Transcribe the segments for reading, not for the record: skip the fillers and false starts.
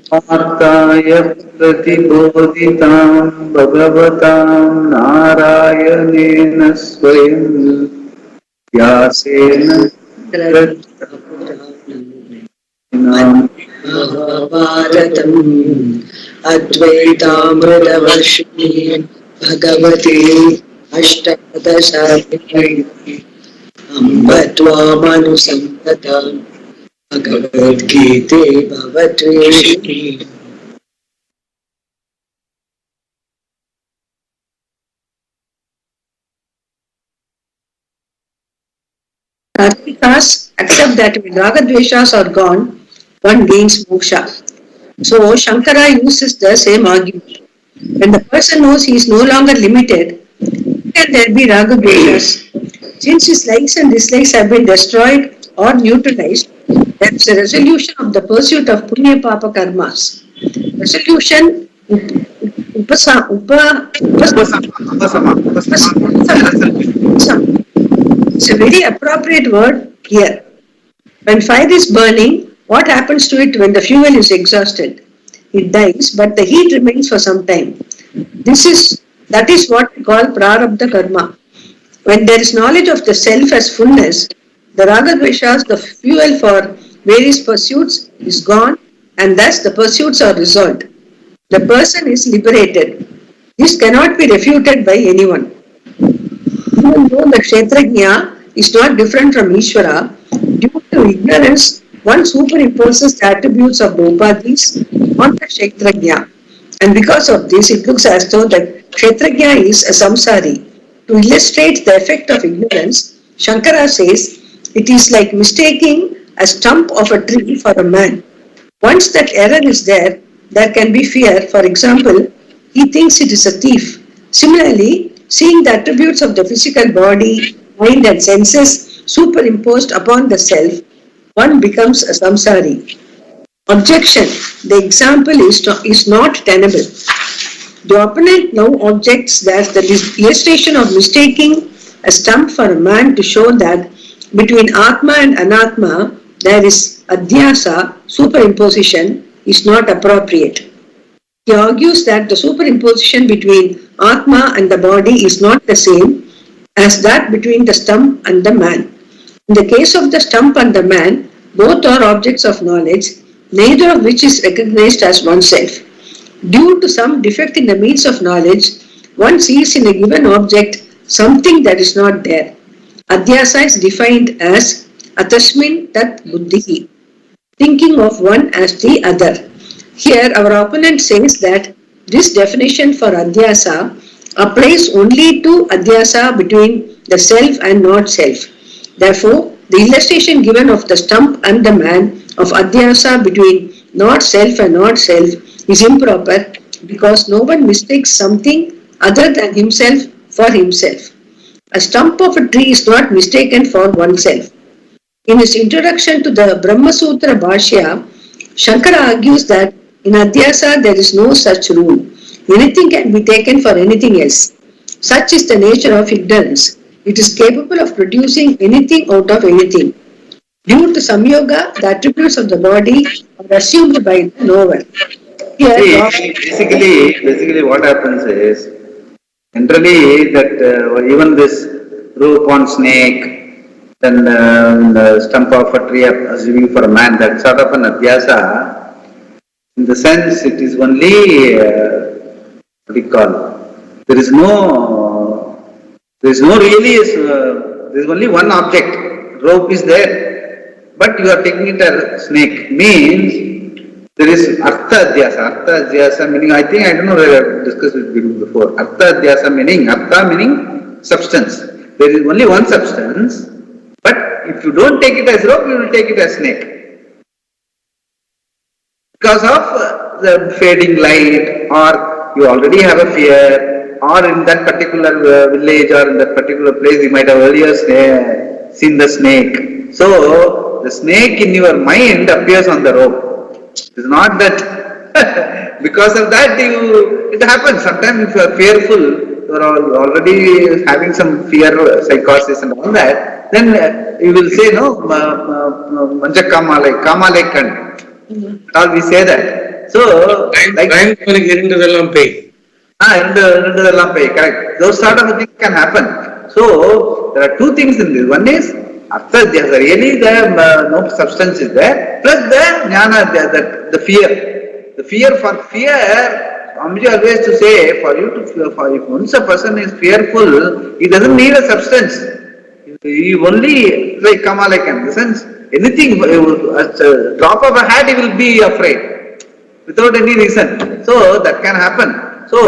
Artaya pratibodhitam bhagavatam Narayanena swayam vyasena Mahabharatam Advaitamritavarshini Bhagavati Ashtadashatini Ambattvamanusamgatam Bhagavad Gita Bhavatveshini. Karmikas accept that when ragadveshas are gone, one gains moksha. So Shankara uses the same argument. When the person knows he is no longer limited, can there be ragadveshas? Since his likes and dislikes have been destroyed or neutralized, there is a resolution of the pursuit of punya papa karmas. Resolution it's a very appropriate word here. When fire is burning, what happens to it when the fuel is exhausted? It dies, but the heat remains for some time. That is what we call prarabdha karma. When there is knowledge of the self as fullness, the ragadveshas, the fuel for various pursuits, is gone, and thus the pursuits are resolved. The person is liberated. This cannot be refuted by anyone. Even though the Kshetrajna is not different from Ishvara, due to ignorance, one superimposes the attributes of the Upadhis on the Kshetrajna. And because of this, it looks as though the Kshetrajna is a samsari. To illustrate the effect of ignorance, Shankara says, it is like mistaking a stump of a tree for a man. Once that error is there can be fear. For example, he thinks it is a thief. Similarly, seeing the attributes of the physical body, mind and senses superimposed upon the self, one becomes a samsari. Objection. The example is not tenable. The opponent now objects that the illustration of mistaking a stump for a man to show that between Atma and Anatma there is adhyasa, superimposition, is not appropriate. He argues that the superimposition between Atma and the body is not the same as that between the stump and the man. In the case of the stump and the man, both are objects of knowledge, neither of which is recognized as oneself. Due to some defect in the means of knowledge, one sees in a given object something that is not there. Adhyasa is defined as atasmin tat buddhihi, thinking of one as the other. Here our opponent says that this definition for adhyasa applies only to adhyasa between the self and not self. Therefore, the illustration given of the stump and the man of adhyasa between not self and not self is improper because no one mistakes something other than himself for himself. A stump of a tree is not mistaken for oneself. In his introduction to the Brahma Sutra Bhashya, Shankara argues that in adhyasa there is no such rule. Anything can be taken for anything else. Such is the nature of ignorance. It is capable of producing anything out of anything. Due to samyoga, the attributes of the body are assumed by the knower. Here, basically what happens is, generally that even this rope on snake, then the stump of a tree assuming for a man, that sort of an adhyasa, in the sense it is only, what do you call, there is only one object, rope is there, but you are taking it as snake, means there is artha adhyasa meaning, I don't know whether I have discussed it before, artha adhyasa meaning, artha meaning substance, there is only one substance, but if you don't take it as rope, you will take it as snake. Because of the fading light, or you already have a fear, or in that particular village or in that particular place you might have earlier seen the snake. So the snake in your mind appears on the rope. It is not that because of that it happens. Sometimes if you are fearful, you are already having some fear psychosis and all that, then you will say, no, manja kamalai kan. All we say that. So, like இரண்டதெல்லாம் பேய். இரண்டதெல்லாம் பேய், correct. Those sort of things can happen. So, there are two things in this. One is, after there really no substance is there, plus the jnana, the fear. The fear, Swamiji always to say, if once a person is fearful, he doesn't need a substance. He only, like Kamalaka, in the sense, anything, a drop of a hat, he will be afraid, without any reason. So, that can happen. So,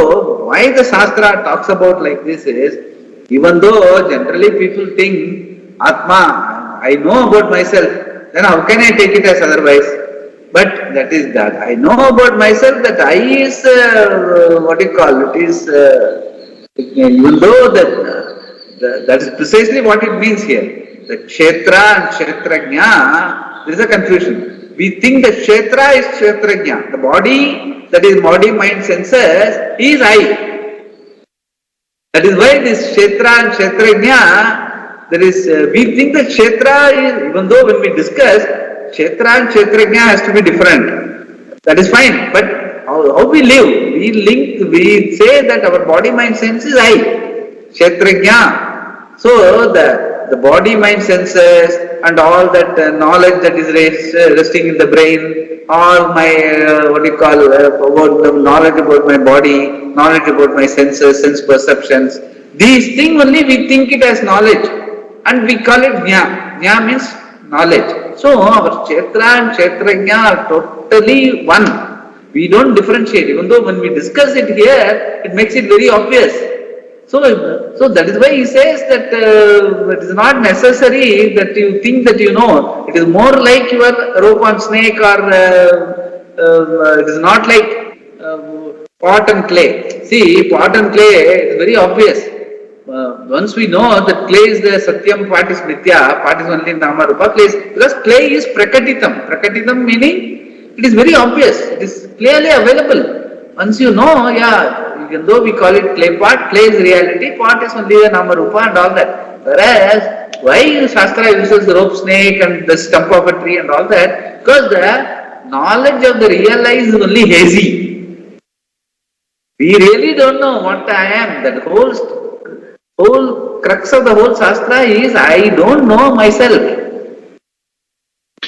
why the Shastra talks about like this is, even though generally people think, Atma, I know about myself, then how can I take it as otherwise? But that is that. I know about myself that I is, even though that is precisely what it means here. The Kshetra and Kshetrajna, there is a confusion. We think that Kshetra is Kshetrajna. The body, that is body, mind, senses, is I. That is why this Kshetra and Kshetrajna, we think that Kshetra is, even though when we discuss, Kshetra and Kshetrajna has to be different. That is fine. But how we live? We say that our body, mind, sense is I. Kshetrajna. So the body, mind, senses and all that knowledge that is resting in the brain, all my, about the knowledge about my body, knowledge about my senses, sense perceptions, these things only we think it as knowledge and we call it Jna. Jna means knowledge. So our Kshetra and Kshetrajna are totally one. We don't differentiate. Even though when we discuss it here, it makes it very obvious. So that is why he says that it is not necessary that you think that you know. It is more like your rope on snake, or it is not like pot and clay. See, pot and clay is very obvious. Once we know that clay is the Satyam, pot is Mithya, pot is only Nama Rupa, because clay is Prakatitam. Prakatitam meaning it is very obvious. It is clearly available. Once you know, even though we call it clay pot, clay is reality, pot is only the Nama Rupa and all that. Whereas, why Shastra uses the rope snake and the stump of a tree and all that? Because the knowledge of the real I is only hazy. We really don't know what I am. That whole crux of the whole Shastra is, I don't know myself.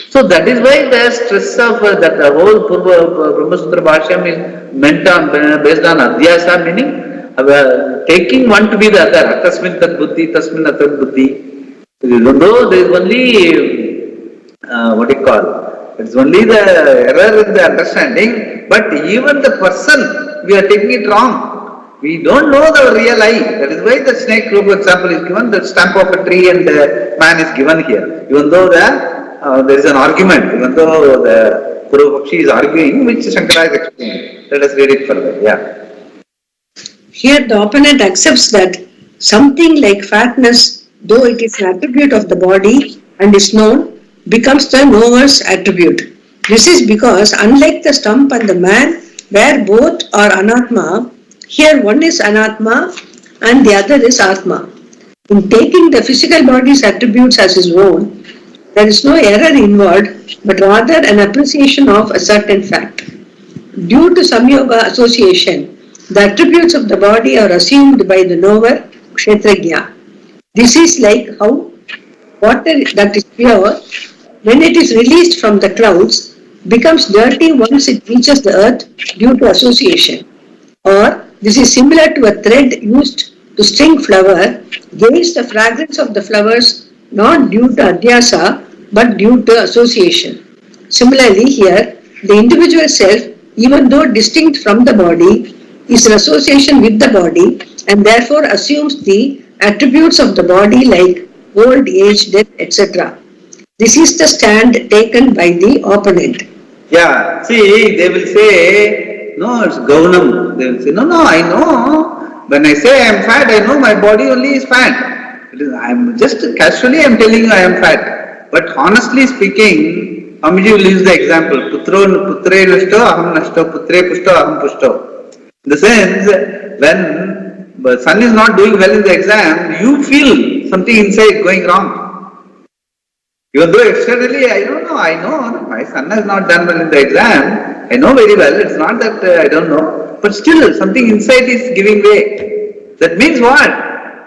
So that is why the stress of that the whole Brahma Sutra Bhashyam is meant on, based on Adhyasa, meaning taking one to be the other. Tasmin tat buddhi, tasmin atat buddhi. Even though there is only, it is only the error in the understanding, but even the person, we are taking it wrong. We don't know the real I. That is why the snake rope example is given, the stump of a tree and the man is given here. Even though there is an argument, even though the Purvapakshi is arguing, which Shankara is explaining. Let us read it further. Here the opponent accepts that something like fatness, though it is an attribute of the body and is known, becomes the knower's attribute. This is because, unlike the stump and the man, where both are anatma, here one is anatma and the other is atma. In taking the physical body's attributes as his own, there is no error involved, but rather an appreciation of a certain fact. Due to samyoga association, the attributes of the body are assumed by the knower, Kshetrajna. This is like how water that is pure, when it is released from the clouds, becomes dirty once it reaches the earth due to association. Or this is similar to a thread used to string flower, gains the fragrance of the flowers not due to adhyasa but due to association. Similarly here, the individual self, even though distinct from the body, is in association with the body and therefore assumes the attributes of the body like old age, death, etc. This is the stand taken by the opponent. See, they will say, no, it's Gaunam. They will say, no, I know. When I say I am fat, I know my body only is fat. I am just casually I am telling you I am fat. But honestly speaking, Swamiji will use the example, putre nashto, aham nashto, putre pushto, aham pushto. In the sense, when the son is not doing well in the exam, you feel something inside going wrong. Even though externally I don't know, I know my son has not done well in the exam, I know very well, it's not that I don't know, but still something inside is giving way. That means what?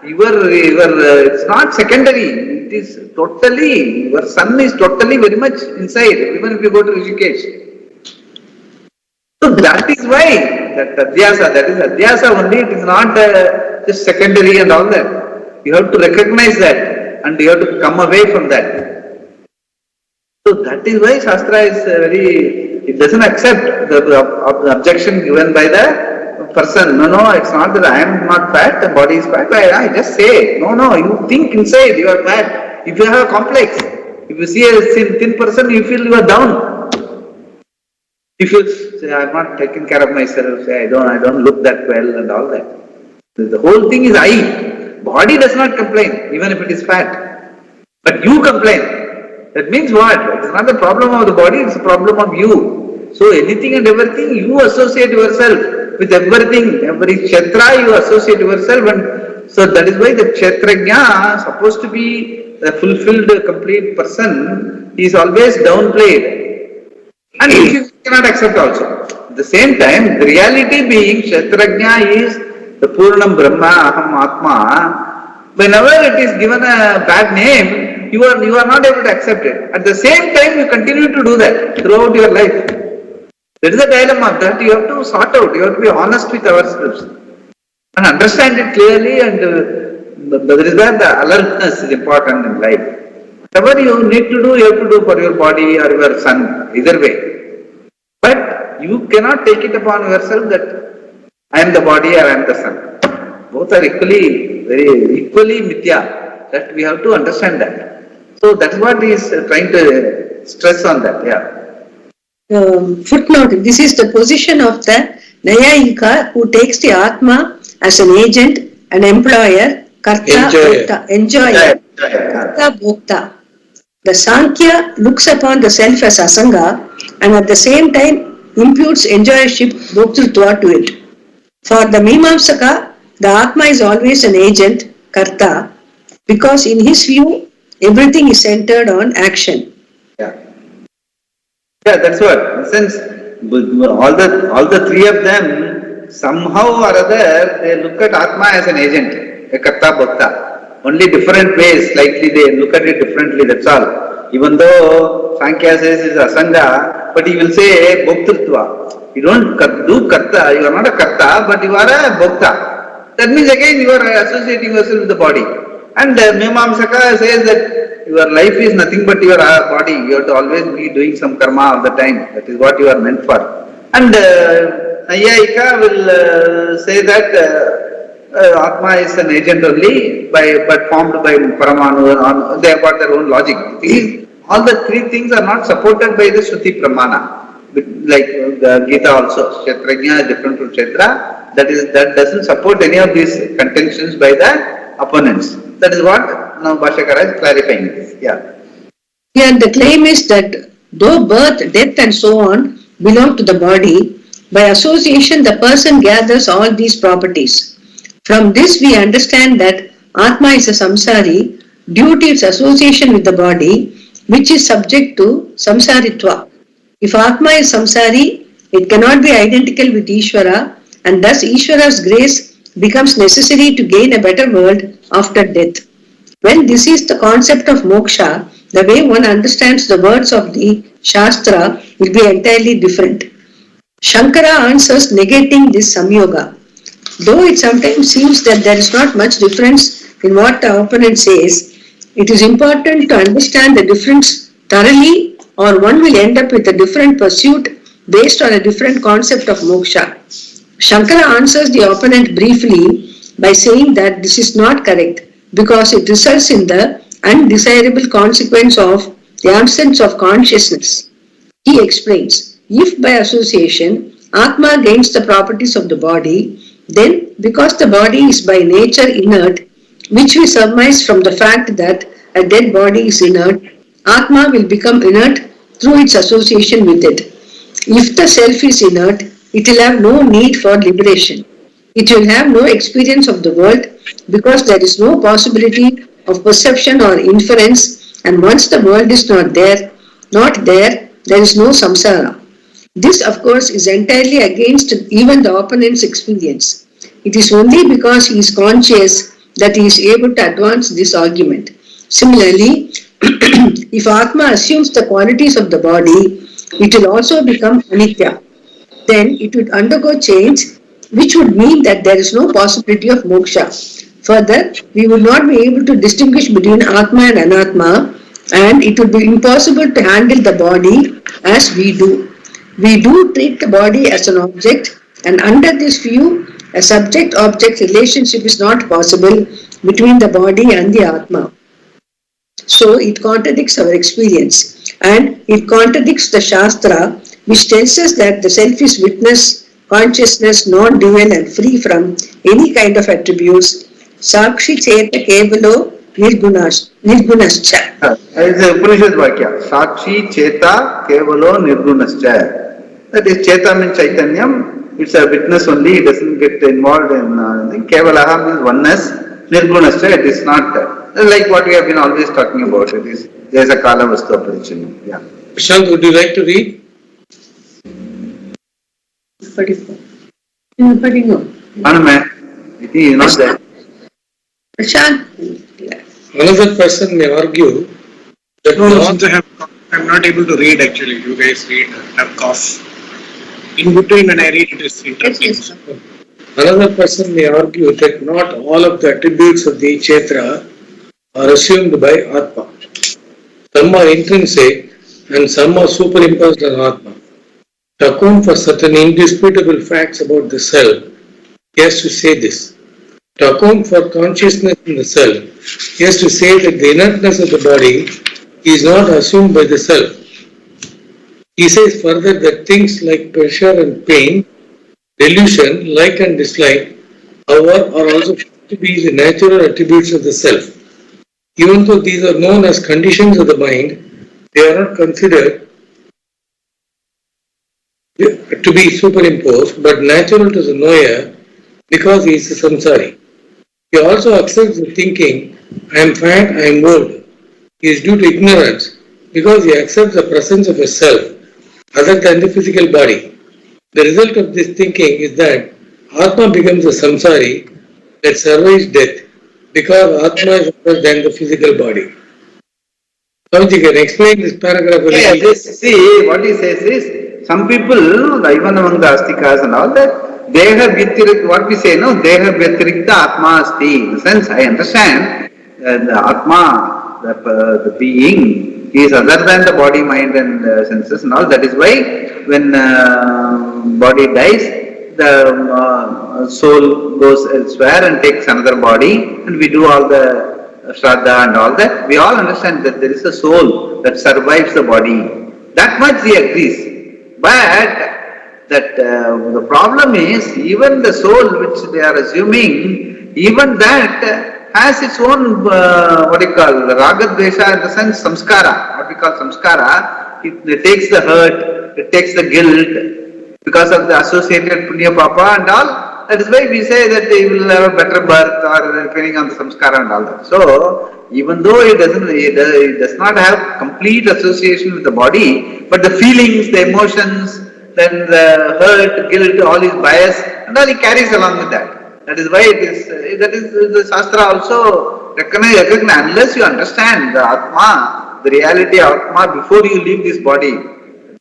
It's not secondary, it is totally, your sun is totally very much inside, even if you go to Rishikesh. So that is why, that is adhyasa only, it is not just secondary and all that. You have to recognize that and you have to come away from that. So that is why Shastra is it doesn't accept the objection given by the person. No, it's not that I am not fat, the body is fat. I just say, no, you think inside you are fat. If you have a complex, if you see a thin person, you feel you are down. If you say, I am not taking care of myself, say, I don't look that well and all that. The whole thing is I. Body does not complain, even if it is fat. But you complain. That means what? It is not the problem of the body, it's the problem of you. So anything and everything, you associate yourself with everything. Every kshetra, you associate yourself. And so that is why the kshetrajna, supposed to be a fulfilled, complete person, he is always downplayed. And he cannot accept also. At the same time, the reality being, kshetrajna is the Purnam Brahma, Aham Atma. Whenever it is given a bad name, you are not able to accept it. At the same time, you continue to do that throughout your life. That is a dilemma that you have to sort out. You have to be honest with ourselves and understand it clearly. And there is that the alertness is important in life. Whatever you need to do, you have to do for your body or your son, either way. But you cannot take it upon yourself that I am the body or I am the son. Both are very equally mithya. That we have to understand that. So that's what he is trying to stress on that. Footnote, this is the position of the Nayayika who takes the Atma as an agent, an employer, Karta, Bhokta, enjoyer, Karta, Bhokta. The Sankhya looks upon the self as Asanga and at the same time imputes enjoyership, Bhoktritva to it. For the Mimamsaka, the Atma is always an agent, Karta, because in his view, everything is centered on action. Yeah, that's what. Since all the three of them, somehow or other, they look at Atma as an agent, a Karta Bhakta. Only different ways, slightly they look at it differently, that's all. Even though Sankhya says it's Asanga, but he will say Bhoktritva. You don't do Karta, you are not a Karta, but you are a Bhokta. That means again you are associating yourself with the body. And Mimamsaka says that your life is nothing but your body. You have to always be doing some karma all the time. That is what you are meant for. And Nayayika will say that Atma is an agent only, but formed by Paramanu. They have got their own logic. All the three things are not supported by the Shruti Pramana. Like the Gita also, Kshetrajna is different from Kshetra. That doesn't support any of these contentions by the opponents. That is what now Bhashyakara is clarifying this. Here the claim is that though birth, death and so on belong to the body, by association the person gathers all these properties. From this we understand that Atma is a samsari due to its association with the body, which is subject to samsaritva. If Atma is samsari, it cannot be identical with Ishvara, and thus Ishvara's grace becomes necessary to gain a better world after death. When this is the concept of moksha, the way one understands the words of the Shastra will be entirely different. Shankara answers negating this samyoga. Though it sometimes seems that there is not much difference in what the opponent says, it is important to understand the difference thoroughly, or one will end up with a different pursuit based on a different concept of moksha. Shankara answers the opponent briefly by saying that this is not correct because it results in the undesirable consequence of the absence of consciousness. He explains, if by association Atma gains the properties of the body, then because the body is by nature inert, which we surmise from the fact that a dead body is inert, Atma will become inert through its association with it. If the self is inert, it will have no need for liberation. It will have no experience of the world because there is no possibility of perception or inference, and once the world is not there, there is no samsara. This, of course, is entirely against even the opponent's experience. It is only because he is conscious that he is able to advance this argument. Similarly, if Atma assumes the qualities of the body, it will also become anitya. Then it would undergo change, which would mean that there is no possibility of moksha. Further, we would not be able to distinguish between Atma and Anatma, and it would be impossible to handle the body as we do. We do treat the body as an object, and under this view, a subject-object relationship is not possible between the body and the Atma. So it contradicts our experience, and it contradicts the Shastra, which tells us that the self is witness, consciousness, non-dual and free from any kind of attributes. Sakshi cheta kevalo nirgunascha. It's a Upanishad Vakya. Sakshi cheta kevalo nirgunascha. That is, cheta means Chaitanyam. It's a witness only. It doesn't get involved in anything. Kevalaha means oneness. Nirgunascha, it is not like what we have been always talking about. It is, there is a kala vastu aparichinna. Yeah. Prashant, would you like to read? 44. Hanuman, I think he is not there. Prashant. Another person may argue that I'm not able to read actually. You guys read. I have cough. In between when I read it is interesting. Another person may argue that not all of the attributes of the Kshetra are assumed by Atma. Some are intrinsic and some are superimposed on Atma. To account for certain indisputable facts about the self, he has to say this. To account for consciousness in the self, he has to say that the inertness of the body is not assumed by the self. He says further that things like pressure and pain, delusion, like and dislike, however, are also shown to be the natural attributes of the self. Even though these are known as conditions of the mind, they are not considered to be superimposed, but natural to the knower because he is a samsari. He also accepts the thinking, I am fat, I am old. He is due to ignorance because he accepts the presence of a self other than the physical body. The result of this thinking is that Atma becomes a samsari that survives death because Atma is other than the physical body. Swamiji, can explain this paragraph a Yeah, little? see, what he says is, some people, even among the Astikas and all that, they have Vyatirik, what we say, no, they have Vyatirikta Atma Asti. In the sense, I understand the Atma, the being, is other than the body, mind and senses and all. That is why when body dies, the soul goes elsewhere and takes another body, and we do all the Shraddha and all that. We all understand that there is a soul that survives the body. That much he agrees. But that the problem is, even the soul which they are assuming, even that has its own, what you call, raga dvesha, in the sense samskara, what we call samskara. It takes the hurt, it takes the guilt because of the associated punya papa and all. That is why we say that they will have a better birth or depending on the samskara and all that. So, even though it does not have complete association with the body, but the feelings, the emotions, then the hurt, guilt, all his bias, and all he carries along with that. That is why that is the Shastra also recognize, unless you understand the Atma, the reality of Atma before you leave this body.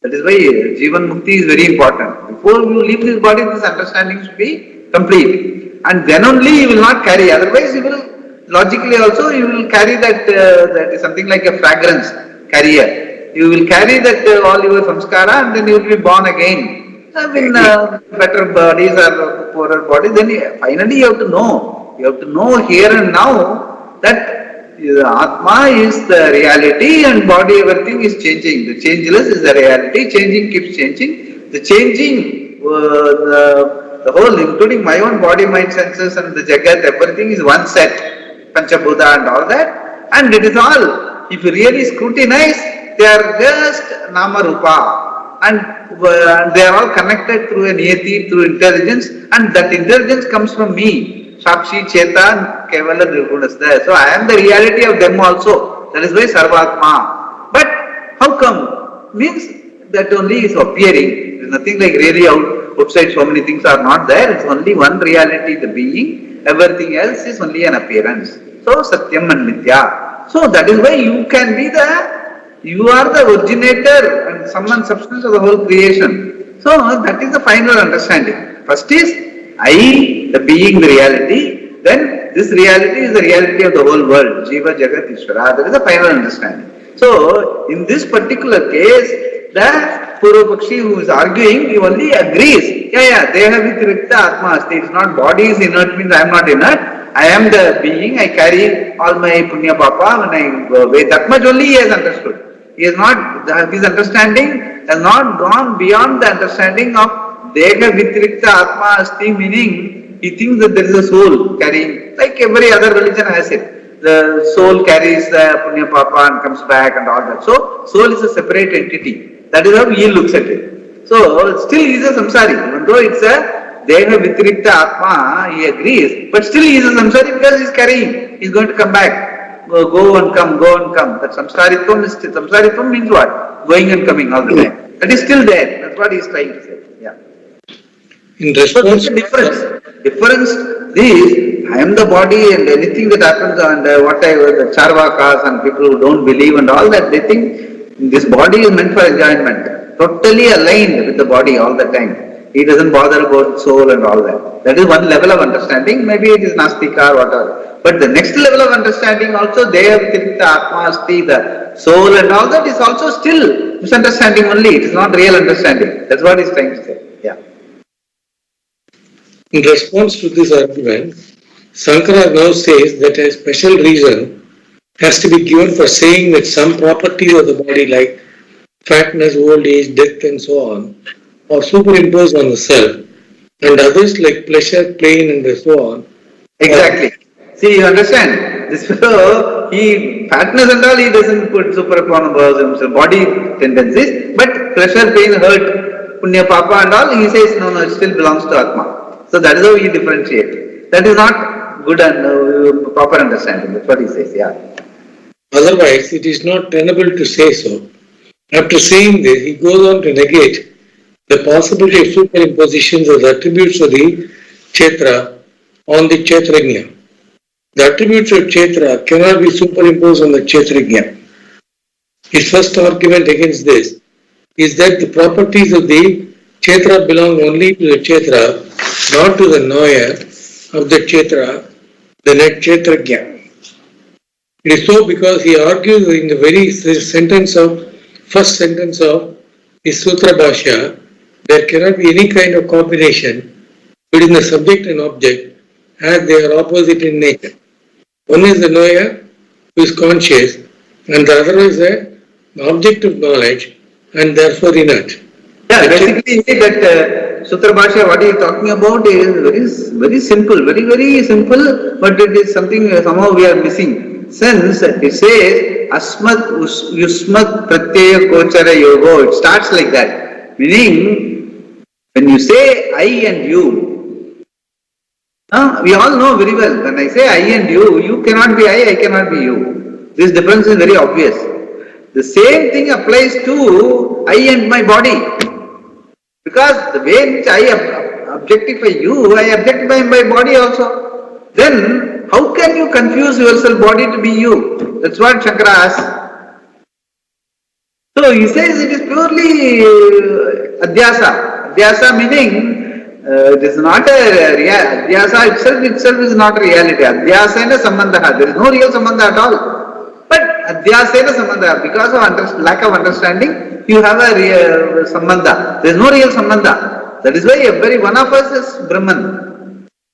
That is why Jivan Mukti is very important. Before you leave this body, this understanding should be complete. And then only you will not carry, otherwise you will, logically also you will carry that, that is something like a fragrance carrier. You will carry that all your samskara and then you will be born again. In better bodies or poorer bodies, then finally you have to know. You have to know here and now that Atma is the reality and body, everything is changing. The changeless is the reality, changing keeps changing. The changing, the whole, including my own body, mind, senses and the Jagat, everything is one set, Panchabhuta and all that. And it is all, if you really scrutinize, they are just Nama Rupa. And they are all connected through a niyati, through intelligence, and that intelligence comes from me. Sakshi, Cheta, Kevala, Nirgunasya. So I am the reality of them also. That is why Sarvatma. But how come? Means that only is appearing. There is nothing like really outside, so many things are not there. It's only one reality, the being. Everything else is only an appearance. So Satyam and Mithya. So that is why you can be you are the originator and sum and substance of the whole creation. So that is the final understanding. First is I, the being, the reality. Then this reality is the reality of the whole world. Jiva, Jagat, Ishvara. That is the final understanding. So in this particular case, the Purvapakshi who is arguing, he only agrees. Deha vitirikta atma asti. It's not body is inert means I am not inert. I am the being, I carry all my punya papa when I go away. That much only he has understood. He has not, his understanding has not gone beyond the understanding of Deha Vitrikta Atma Asti, meaning he thinks that there is a soul carrying, like every other religion has it. The soul carries the punya papa and comes back and all that. So, soul is a separate entity. That is how he looks at it. So, still he is a samsari. Even though it's a Deha Vitrikta Atma, he agrees, but still he is a samsari because he is carrying. He is going to come back. Go and come, go and come. That samsaritvam means what? Going and coming all the time. That is still there. That's what he is trying to say. Yeah. In response, So difference is, I am the body and anything that happens and whatever, the charvakas and people who don't believe and all that, they think this body is meant for enjoyment. Totally aligned with the body all the time. He doesn't bother about soul and all that. That is one level of understanding. Maybe it is Nastika or whatever. But the next level of understanding also, Deha Vitirikta Atma Asti, the soul and all that is also still misunderstanding only. It is not real understanding. That's what he is trying to say. Yeah. in response to this argument, Sankara now says that a special reason has to be given for saying that some properties of the body like fatness, old age, death and so on are superimposed on the self, and others like pleasure, pain and so on. Exactly. See, you understand? This fellow, fatness and all, he doesn't put superimpose himself, body tendencies, but pleasure, pain, hurt, punya papa and all, he says, no, it still belongs to Atma. So that is how he differentiates. That is not good and proper understanding. That's what he says, yeah. Otherwise, it is not tenable to say so. After saying this, he goes on to negate the possibility of superimpositions of the attributes of the Kshetra on the Kshetrajna. The attributes of Kshetra cannot be superimposed on the Kshetrajna. His first argument against this is that the properties of the Kshetra belong only to the Kshetra, not to the knower of the Kshetra, the net Kshetrajna. It is so because he argues in the very first sentence of his Sutra Bhashya, there cannot be any kind of combination between the subject and object as they are opposite in nature. One is the knower who is conscious and the other is the object of knowledge and therefore inert. Yeah, basically that Sutra Bhashya, what he is talking about is very simple, very simple, but it is something somehow we are missing. Since it says Asmat Yusmat Pratyaya Kochara Yogo, it starts like that. Meaning, when you say I and you, we all know very well, when I say I and you cannot be I cannot be you. This difference is very obvious. The same thing applies to I and my body. Because the way in which I objectify you, I objectify my body also. Then, how can you confuse yourself body to be you? That's what Shankara asks. So he says it is purely adhyasa. Adhyasa meaning it is not a reality. Adhyasa itself is not a reality. Adhyasena sambandha. There is no real sambandha at all. But adhyasena sambandha, because of lack of understanding, you have a real sambandha. There is no real sambandha. That is why every one of us is Brahman.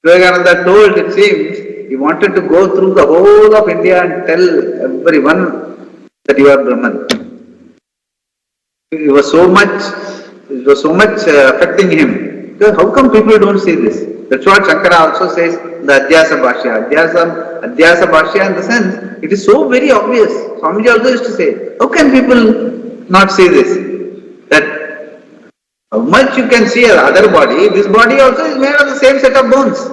Vivekananda told, it seems, he wanted to go through the whole of India and tell everyone that you are Brahman. It was so much affecting him. Because how come people don't see this? That's what Shankara also says, the Adhyasa Bhashya. Adhyasa Bhashya in the sense, it is so very obvious. Swamiji also used to say, how can people not see this? That how much you can see other body, this body also is made of the same set of bones.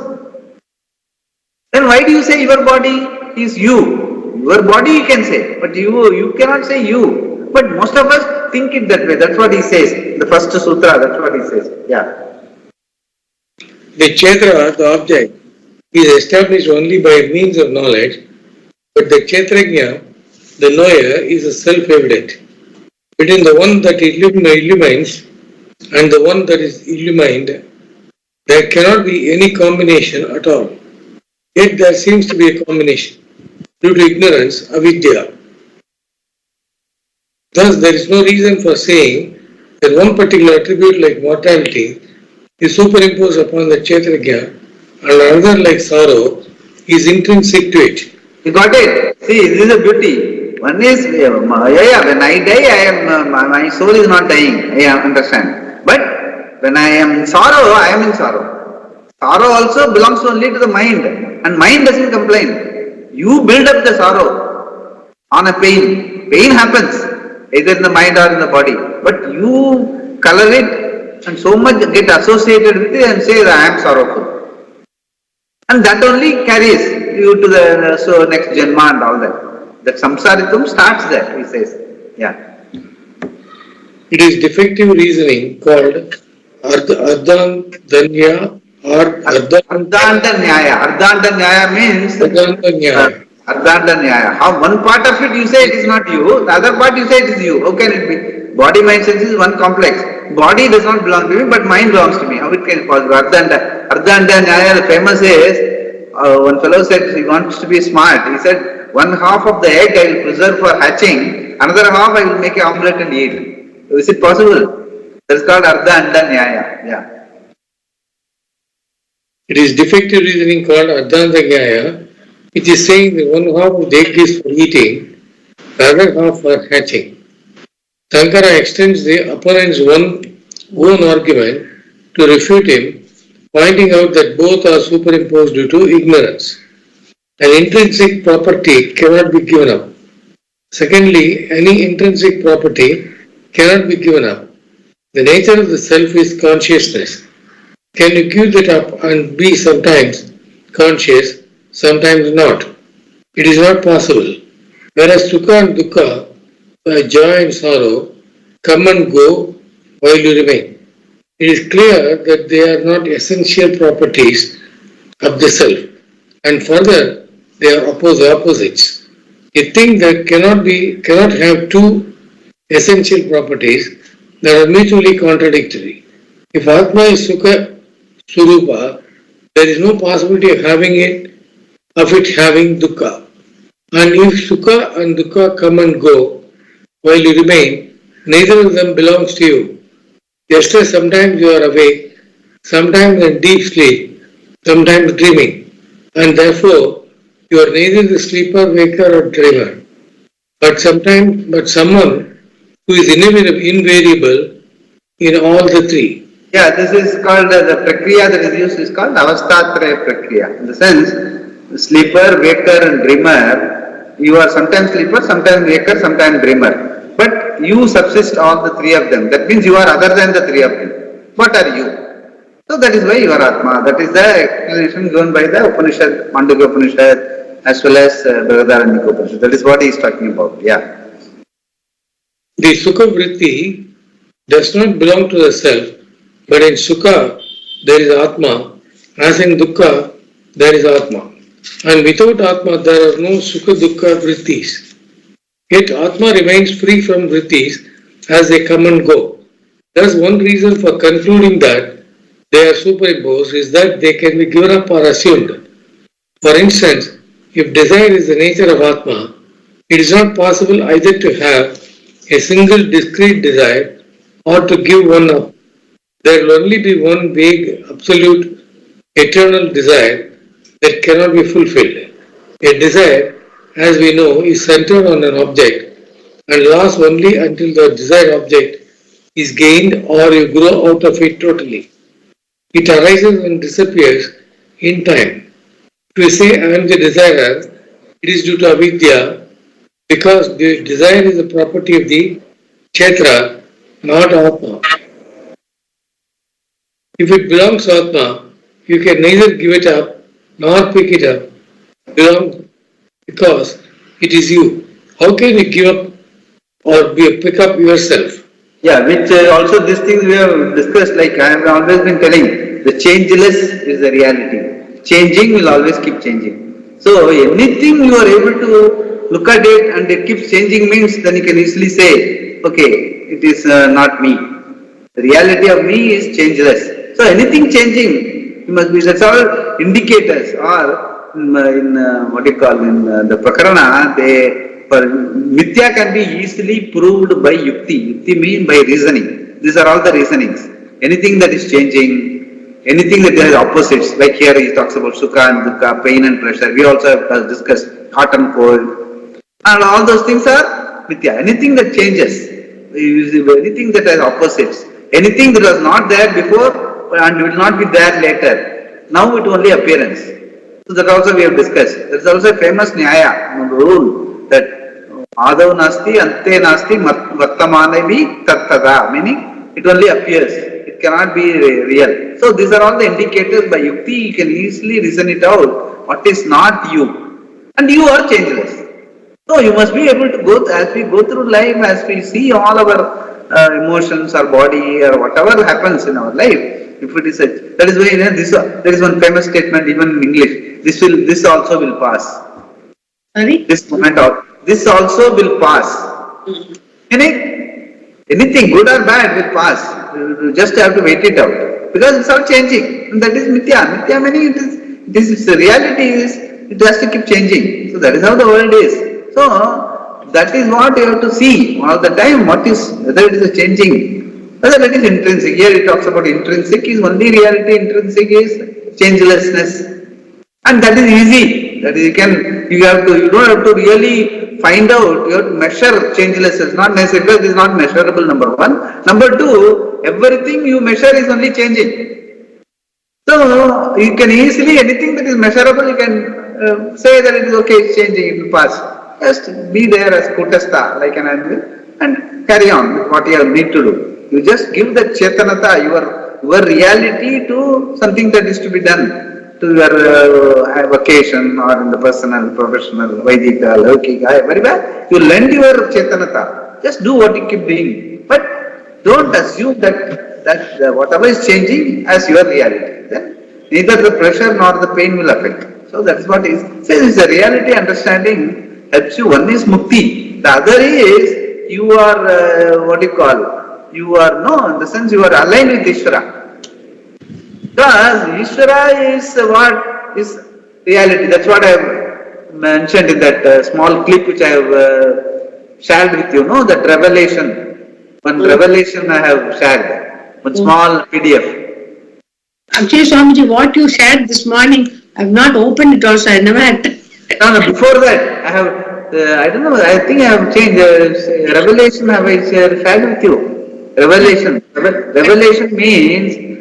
Then why do you say your body is you? Your body you can say, but you cannot say you. But most of us think it that way. That's what he says. The first sutra, that's what he says. Yeah. The Kshetra, the object, is established only by means of knowledge, but the Kshetrajna, the knower, is a self-evident. Between the one that illumines and the one that is illumined, there cannot be any combination at all. Yet there seems to be a combination due to ignorance, avidya. Thus, there is no reason for saying that one particular attribute like mortality is superimposed upon the Kshetrajna and another like sorrow is intrinsic to it. You got it? See, this is a beauty. One is, when I die, my soul is not dying. I understand. But when I am in sorrow, I am in sorrow. Sorrow also belongs only to the mind. And mind doesn't complain. You build up the sorrow on a pain. Pain happens either in the mind or in the body. But you color it and so much get associated with it and say that I am sorrowful. And that only carries you to the next Janma and all that. That samsaritum starts there, he says. Yeah. It is defective reasoning called Ardhandanya or Ardhanta Nyaya. Ardhanta Nyaya means Ardhandanya. Ardhanta Nyaya. How one part of it you say it is not you, the other part you say it is you. How can it be? Body, mind, senses is one complex. Body does not belong to me, but mind belongs to me. How it can be possible? Ardhanta Nyaya, the famous is, one fellow said he wants to be smart. He said, one half of the egg I will preserve for hatching, another half I will make an omelette and eat. Is it possible? That is called Ardhanta Nyaya. Yeah. It is defective reasoning called Ardhandanya, which is saying that one half of the egg is for eating, the other half for hatching. Sankara extends the opponent's own argument to refute him, pointing out that both are superimposed due to ignorance. An intrinsic property cannot be given up. Secondly, any intrinsic property cannot be given up. The nature of the self is consciousness. Can you give that up and be sometimes conscious, sometimes not? It is not possible. Whereas sukha and dukkha, joy and sorrow, come and go while you remain. It is clear that they are not essential properties of the self, and further, they are opposites. A thing that cannot have two essential properties that are mutually contradictory. If Atma is Sukha Surupa, there is no possibility of it having Dukkha. And if Sukha and Dukkha come and go while you remain, neither of them belongs to you. Just as sometimes you are awake, sometimes in deep sleep, sometimes dreaming, and therefore you are neither the sleeper, waker or dreamer, but someone who is invariable in all the three. Yeah, this is called the prakriya that is used is called avastatraya prakriya. In the sense, sleeper, waker and dreamer, you are sometimes sleeper, sometimes waker, sometimes dreamer. But you subsist all the three of them. That means you are other than the three of them. What are you? So that is why you are Atma. That is the explanation given by the Upanishad, Mandukya Upanishad, as well as Brihadaranyaka Upanishad. That is what he is talking about. Yeah. The Sukha Vritti does not belong to the self, but in Sukha there is Atma, as in Dukkha there is Atma. And without Atma there are no Sukha Dukkha Vrittis. Yet Atma remains free from Vrittis as they come and go. Thus one reason for concluding that they are superimposed is that they can be given up or assumed. For instance, if desire is the nature of Atma, it is not possible either to have a single discrete desire or to give one up. There will only be one vague, absolute, eternal desire that cannot be fulfilled. A desire, as we know, is centered on an object and lasts only until the desired object is gained or you grow out of it totally. It arises and disappears in time. If we say I am the desirer, it is due to avidya because the desire is a property of the Kshetra, not Atma. If it belongs to Atma, you can neither give it up nor pick it up because it is you. How can you give up or pick up yourself. Yeah, which also these things we have discussed, like I have always been telling, the changeless is the reality. Changing will always keep changing. So anything you are able to look at it and it keeps changing means then you can easily say, okay, it is not me. The reality of me is changeless. So anything changing, you must be, that's all indicators, or in what you call, in the Prakarana, for Mithya can be easily proved by Yukti. Yukti means by reasoning. These are all the reasonings. Anything that is changing, anything that has opposites, like here he talks about Sukha and Dukkha, pain and pleasure. We also have discussed hot and cold. And all those things are Mithya. Anything that changes, anything that has opposites, anything that was not there before and will not be there later, now it only appearance. So that also we have discussed. There is also a famous Nyaya, rule, that Adav nasti, ante nasti, vartamane tattada, meaning it only appears, it cannot be real. So these are all the indicators. By Yukti you can easily reason it out, what is not you, and you are changeless. So you must be able to go, as we go through life, as we see all our emotions, our body, or whatever happens in our life, if it is that is why there is one famous statement even in English, this also will pass. Sorry? This moment out, this also will pass. Anything good or bad will pass. You just have to wait it out. Because it's all changing. And that is Mithya. Mithya meaning it is reality is, it has to keep changing. So that is how the world is. So that is what you have to see all the time, whether it is a changing, whether it is intrinsic. Here he talks about intrinsic is only reality, intrinsic is changelessness. And that is easy. That is, you don't have to really find out, you have to measure changelessness. Not necessarily, it is not measurable, number one. Number two, everything you measure is only changing. So you can easily, anything that is measurable, you can say that it is okay, it's changing, it will pass. Just be there as kutastha, like an animal, and carry on with what you need to do. You just give the chetanata, your reality to something that is to be done. To your vocation or in the personal, professional, Vaidika, Laukika, very well. You lend your chetanata. Just do what you keep doing. But don't assume that whatever is changing as your reality. Then neither the pressure nor the pain will affect. So that's what is. Says the reality understanding helps you. One is mukti. The other is you are in the sense you are aligned with Ishvara. Because Ishvara is what is reality. That's what I have mentioned in that small clip which I have shared with you, that revelation. One revelation I have shared, one small PDF. Actually, Swamiji, what you shared this morning, I have not opened it also, I never had. No, before that, I have, I don't know, I think I have changed. Revelation have I shared with you. Revelation.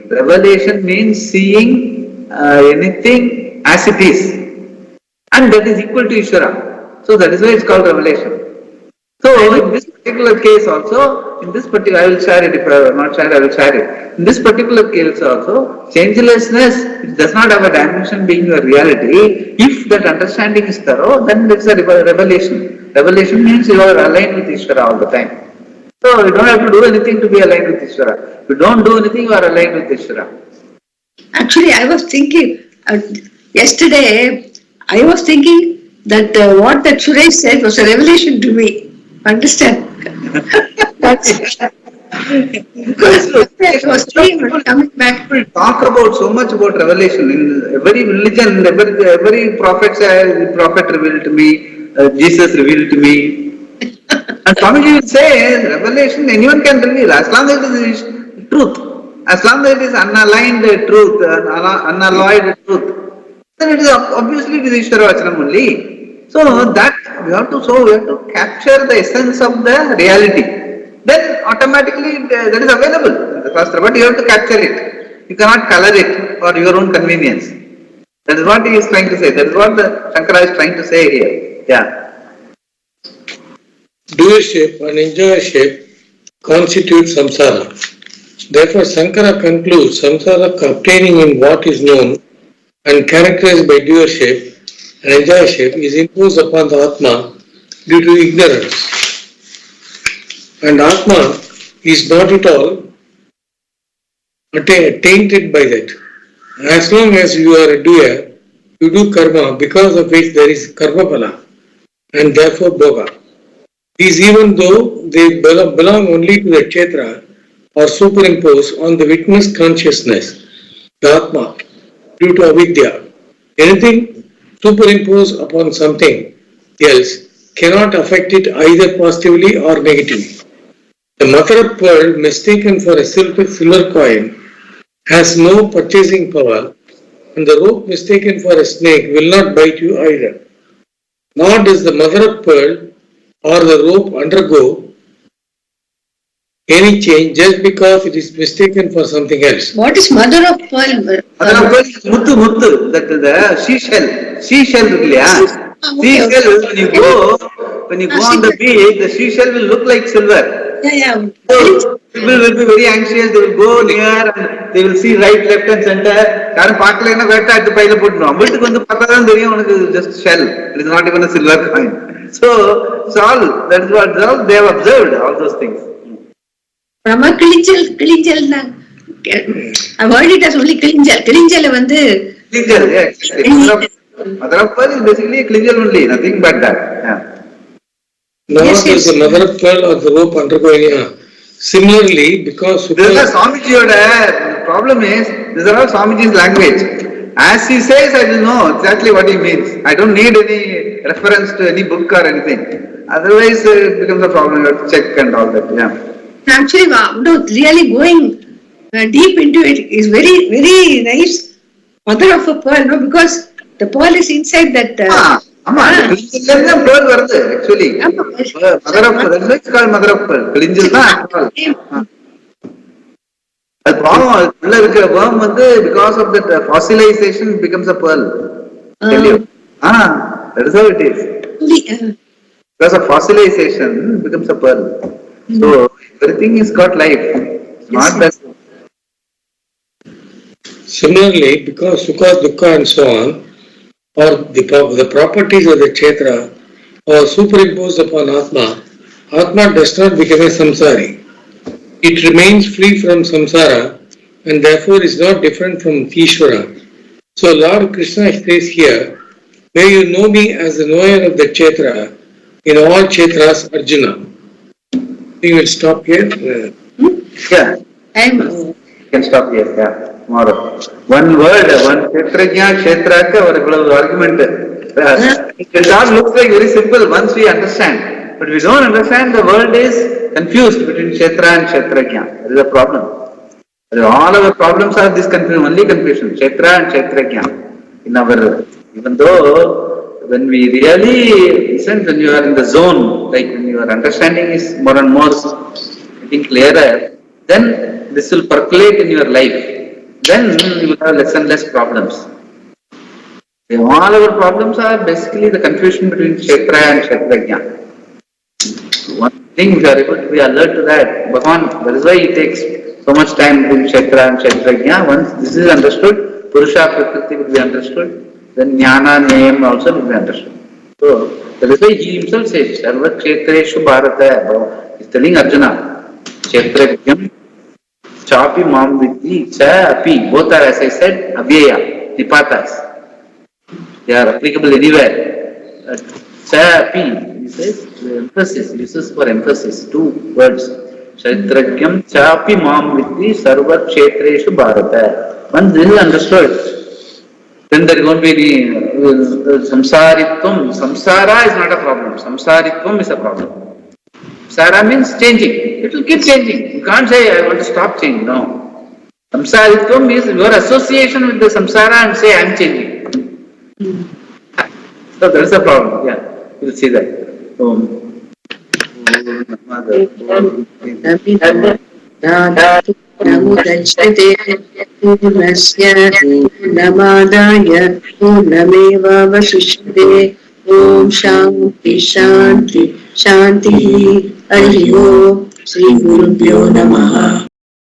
Revelation means seeing anything as it is, and that is equal to Ishvara. So that is why it's called revelation. So in this particular case also, I will share it. If I have not shared, I will share it. In this particular case also, changelessness, it does not have a dimension being your reality. If that understanding is thorough, then it's a revelation. Revelation means you are aligned with Ishvara all the time. So you don't have to do anything to be aligned with Ishvara. If you don't do anything, you are aligned with Ishvara. Actually, I was thinking, yesterday, I was thinking that what that Suresh said was a revelation to me. Understand? That's because it was coming back. People talk about so much about revelation in every religion. Every prophet says, the prophet revealed to me, Jesus revealed to me. And Swamiji will say, revelation anyone can reveal as long as it is truth, as long as it is unaligned truth, unalloyed truth. Then it is obviously it is Ishvara Vachanam only. So that we have to capture the essence of the reality. Then automatically that is available in the Shastra, but you have to capture it. You cannot color it for your own convenience. That is what he is trying to say. That is what the Shankara is trying to say here. Yeah. Doership and enjoyership constitute samsara. Therefore, Shankara concludes samsara obtaining in what is known and characterized by doership and enjoyership is imposed upon the Atma due to ignorance. and Atma is not at all tainted by that. As long as you are a doer, you do karma because of which there is karma phala and therefore bhoga. These, even though they belong only to the kshetra or superimpose on the witness consciousness, the Atma, due to avidya. Anything superimposed upon something else cannot affect it either positively or negatively. The mother of pearl, mistaken for a silver coin, has no purchasing power, and the rope mistaken for a snake will not bite you either. Nor does the mother of pearl or the rope undergo any change just because it is mistaken for something else. What is mother of pearl? Mother of pearl is muttu, that is the seashell. Seashell, yeah. Seashell, when you go on the beach, the seashell will look like silver. Yeah. So, people will be very anxious, they will go near and they will see right, left and center. Just shell. It is not even a silver coin. So, that is what they have observed, all those things. Brahma Kilinjal na. I've heard it as only Kilinjal. Kilinjal வந்து Kilinjal, yeah. Mother of pearl is basically a Kilinjal only, nothing but that. Yeah. Nor does the mother of pearl or the rope undergo any. Similarly, because this is a Swamiji, the problem is, these are all Swamiji's language. As he says, I will know exactly what he means. I don't need any reference to any book or anything. Otherwise, it becomes a problem. You have to check and all that. Yeah. Actually, really going deep into it is very, very nice. Mother of a pearl, no, because the pearl is inside that. Pearl actually. Mother of pearl. That's why it's called mother of pearl. Kilinjal. The problem worm because of that fossilization becomes a pearl. Tell you. That is how it is. Because of fossilization becomes a pearl. So everything is got life. It's not that. Similarly, because Sukha, Dukkha and so on, or the properties of the kshetra are superimposed upon Atma, Atma does not become a samsari. It remains free from samsara and therefore is not different from Ishvara. So Lord Krishna says here, may you know me as the knower of the kshetra in all kshetras, Arjuna. You will stop here? Yeah. You can stop here, yeah. Tomorrow. One word, one kshetra, or argument. It all looks like very simple once we understand. But we don't understand, the world is confused between kshetra and kshetrajna. There is a problem. All our problems are this confusion, only confusion. Kshetra and kshetrajna. Even though when we really listen, when you are in the zone, like when your understanding is more and more getting clearer, then this will percolate in your life. Then you will have less and less problems. All our problems are basically the confusion between kshetra and kshetrajna. One thing we are able to be alert to that, Bhagavan, that is why it takes so much time between kshetra and kshetrajna. Once this is understood, Purusha Prakriti will be understood, then Jnana Name also will be understood. So that is why he himself says, Sarva Kshetreshu Bharata. He is telling Arjuna, Kshetrajnam chapi mam vidhi cha api. Both are, as I said, abhyaya, nipatas. They are applicable anywhere. Cha api, he says, emphasis, uses for emphasis, two words. Kshetrajnam chapi mam vidhi sarva kshetreshu bharata. Once this is understood, then there won't be any samsaritvam. Samsara is not a problem. Samsaritvam is a problem. Samsara means changing. It will keep changing. You can't say, I want to stop changing. No. Samsaritvam is your association with the samsara and say, I am changing. So there is a problem. Yeah, you will see that. Namudachyate Purnasya Namadaya Purnameva Vasishyate Om Shanti Shanti Shanti Hari Om Shri Gurubhyo Namaha.